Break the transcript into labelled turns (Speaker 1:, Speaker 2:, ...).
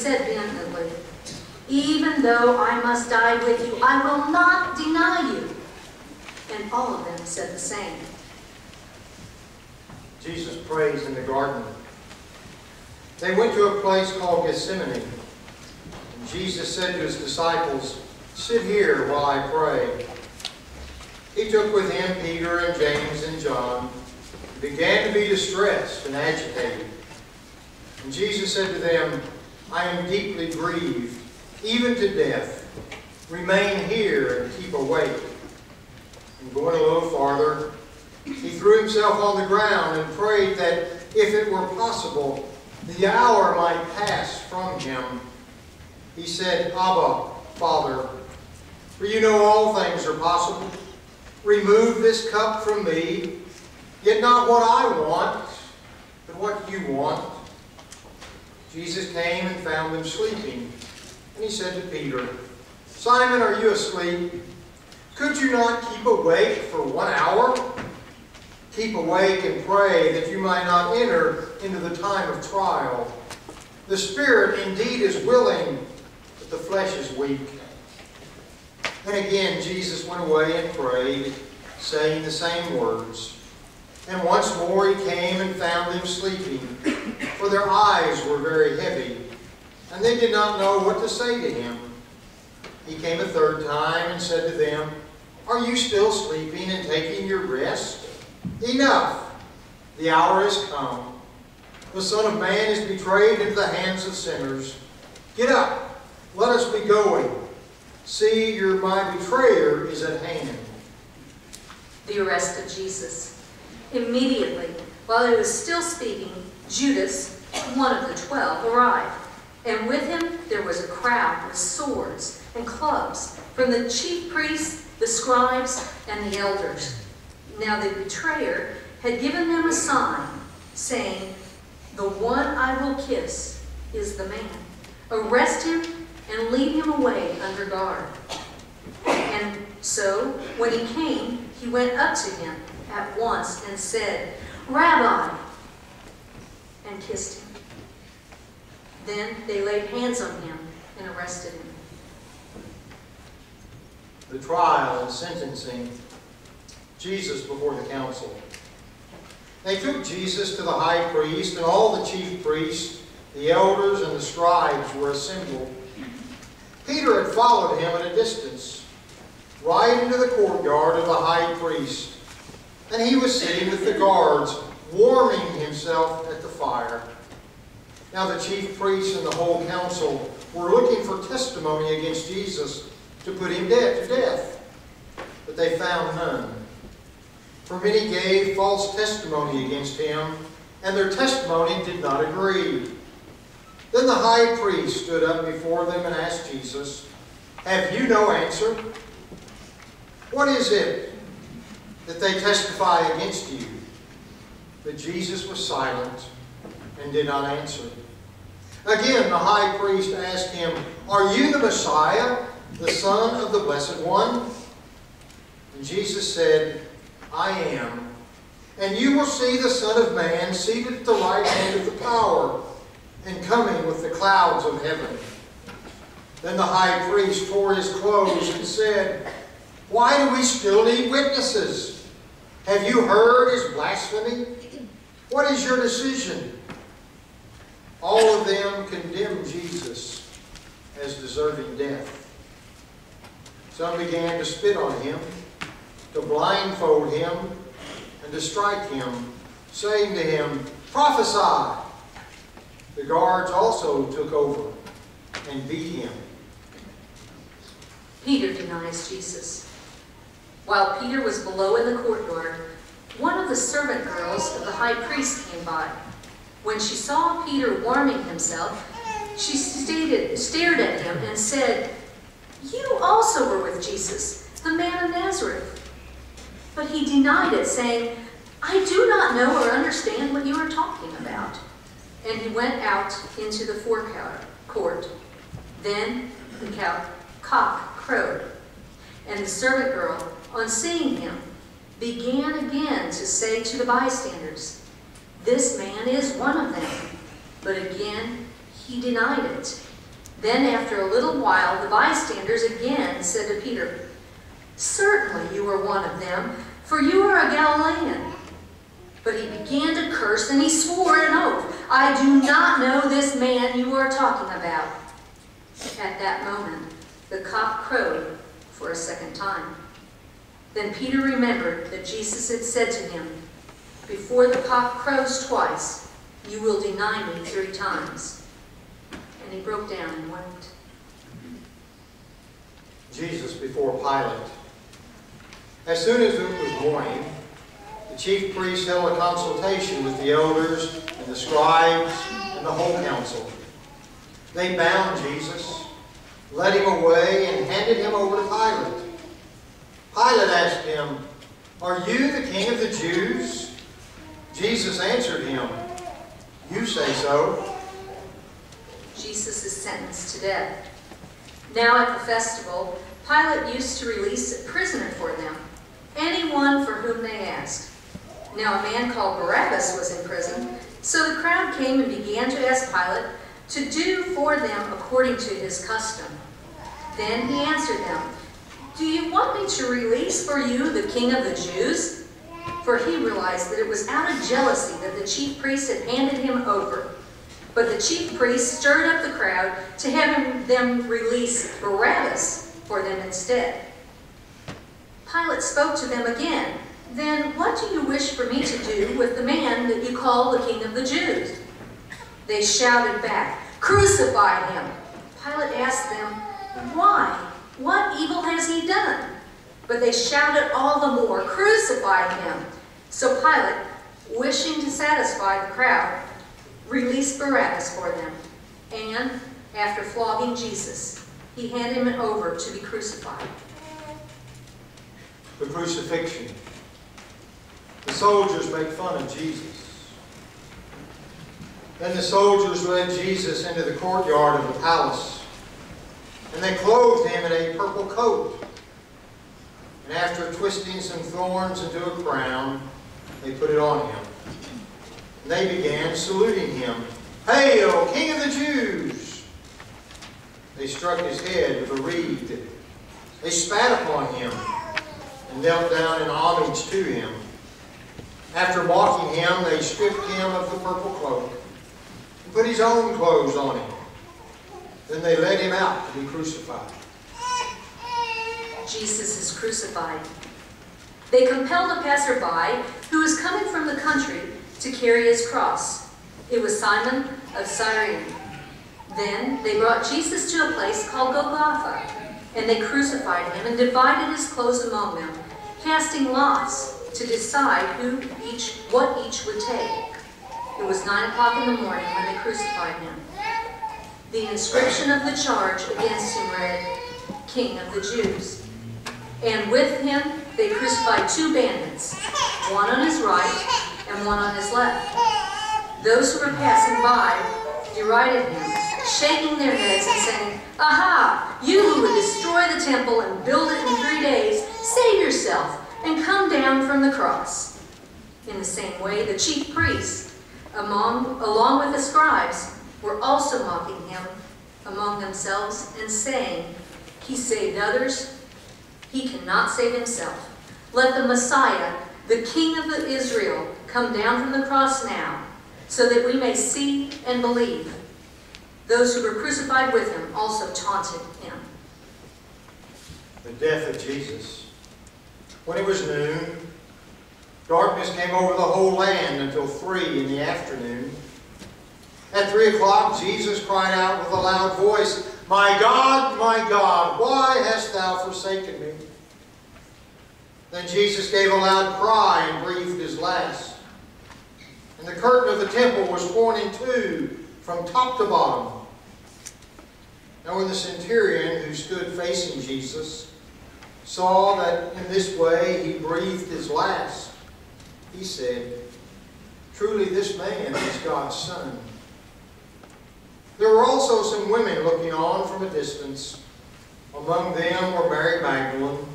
Speaker 1: said vehemently, "Even though I must die with you, I will not deny you." And all of them said the same.
Speaker 2: Jesus prays in the garden. They went to a place called Gethsemane. And Jesus said to his disciples, "Sit here while I pray." He took with him Peter and James and John, and began to be distressed and agitated. And Jesus said to them, "I am deeply grieved, even to death. Remain here and keep awake." And going a little farther, he threw himself on the ground and prayed that if it were possible, the hour might pass from him. He said, "Abba, Father, for you know all things are possible. Remove this cup from me, yet not what I want, but what you want." Jesus came and found them sleeping. And he said to Peter, "Simon, are you asleep? Could you not keep awake for 1 hour? Keep awake and pray that you might not enter into the time of trial. The spirit indeed is willing, but the flesh is weak." And again Jesus went away and prayed, saying the same words. And once more he came and found them sleeping, for their eyes were very heavy, and they did not know what to say to him. He came a third time and said to them, "Are you still sleeping and taking your rest? Enough! The hour has come. The Son of Man is betrayed into the hands of sinners. Get up, let us be going. See, my betrayer is at hand."
Speaker 1: The arrest of Jesus. Immediately, while he was still speaking, Judas, one of the 12, arrived. And with him there was a crowd with swords and clubs from the chief priests, the scribes, and the elders. Now the betrayer had given them a sign, saying, "The one I will kiss is the man. Arrest him and lead him away under guard." And so, when he came, he went up to him at once and said, "Rabbi," and kissed him. Then they laid hands on him and arrested him.
Speaker 2: The trial and sentencing Jesus before the council. They took Jesus to the high priest, and all the chief priests, the elders, and the scribes were assembled. Peter had followed him at a distance, right into the courtyard of the high priest, and he was sitting with the guards, warming himself at the fire. Now the chief priests and the whole council were looking for testimony against Jesus to put him to death, but they found none. For many gave false testimony against him, and their testimony did not agree. Then the high priest stood up before them and asked Jesus, "Have you no answer? What is it that they testify against you?" But Jesus was silent and did not answer. Again, the high priest asked him, "Are you the Messiah, the Son of the Blessed One?" And Jesus said, "I am. And you will see the Son of Man seated at the right hand of the power, and coming with the clouds of heaven." Then the high priest tore his clothes and said, "Why do we still need witnesses? Have you heard his blasphemy? What is your decision?" All of them condemned Jesus as deserving death. Some began to spit on him, to blindfold him, and to strike him, saying to him, "Prophesy!" The guards also took over and beat him.
Speaker 1: Peter denies Jesus. While Peter was below in the courtyard, one of the servant girls of the high priest came by. When she saw Peter warming himself, she stared at him and said, "You also were with Jesus, the man of Nazareth." But he denied it, saying, "I do not know or understand what you are talking about." And he went out into the forecourt. Then the cock crowed. And the servant girl, on seeing him, began again to say to the bystanders, "This man is one of them." But again he denied it Then after a little while, the bystanders again said to Peter, "Certainly you are one of them, for you are a Galilean." But he began to curse, and he swore an oath, "I do not know this man you are talking about." At that moment, the cock crowed for a second time. Then Peter remembered that Jesus had said to him, "Before the cock crows twice, you will deny me 3 times." And he broke down and wept.
Speaker 2: Jesus before Pilate. As soon as it was morning, the chief priests held a consultation with the elders and the scribes and the whole council. They bound Jesus, led him away, and handed him over to Pilate. Pilate asked him, "Are you the king of the Jews?" Jesus answered him, "You say so."
Speaker 1: Jesus is sentenced to death. Now at the festival, Pilate used to release a prisoner for them, anyone for whom they asked. Now a man called Barabbas was in prison, so the crowd came and began to ask Pilate to do for them according to his custom. Then he answered them, "Do you want me to release for you the king of the Jews?" For he realized that it was out of jealousy that the chief priests had handed him over. But the chief priests stirred up the crowd to have them release Barabbas for them instead. Pilate spoke to them again. "Then what do you wish for me to do with the man that you call the king of the Jews?" They shouted back, "Crucify him!" Pilate asked them, "Why? What evil has he done?" But they shouted all the more, "Crucify him!" So Pilate, wishing to satisfy the crowd, released Barabbas for them. And after flogging Jesus, he handed him over to be crucified.
Speaker 2: The crucifixion. The soldiers make fun of Jesus. Then the soldiers led Jesus into the courtyard of the palace, and they clothed him in a purple coat. And after twisting some thorns into a crown, they put it on him. And they began saluting him, "Hail, King of the Jews!" They struck his head with a reed. They spat upon him and knelt down in homage to him. After mocking him, they stripped him of the purple cloak and put his own clothes on him. Then they led him out to be crucified.
Speaker 1: Jesus is crucified. They compelled a passerby who was coming from the country to carry his cross. It was Simon of Cyrene. Then they brought Jesus to a place called Golgotha, and they crucified him and divided his clothes among them, casting lots to decide what each would take. It was 9 o'clock in the morning when they crucified him. The inscription of the charge against him read, "King of the Jews." And with him they crucified 2 bandits, one on his right and one on his left. Those who were passing by derided him, shaking their heads and saying, "Aha! You who would destroy the temple and build it in 3 days, save yourself and come down from the cross." In the same way, the chief priests, along with the scribes, were also mocking him among themselves and saying, "He saved others. He cannot save himself. Let the Messiah, the King of Israel, come down from the cross now, so that we may see and believe." Those who were crucified with him also taunted him.
Speaker 2: The death of Jesus. When it was noon, darkness came over the whole land until 3 in the afternoon. At 3 o'clock, Jesus cried out with a loud voice, my God, why hast thou forsaken me?" Then Jesus gave a loud cry and breathed his last. And the curtain of the temple was torn in 2 from top to bottom. Now when the centurion who stood facing Jesus saw that in this way he breathed his last, he said, "Truly this man is God's Son." There were also some women looking on from a distance. Among them were Mary Magdalene,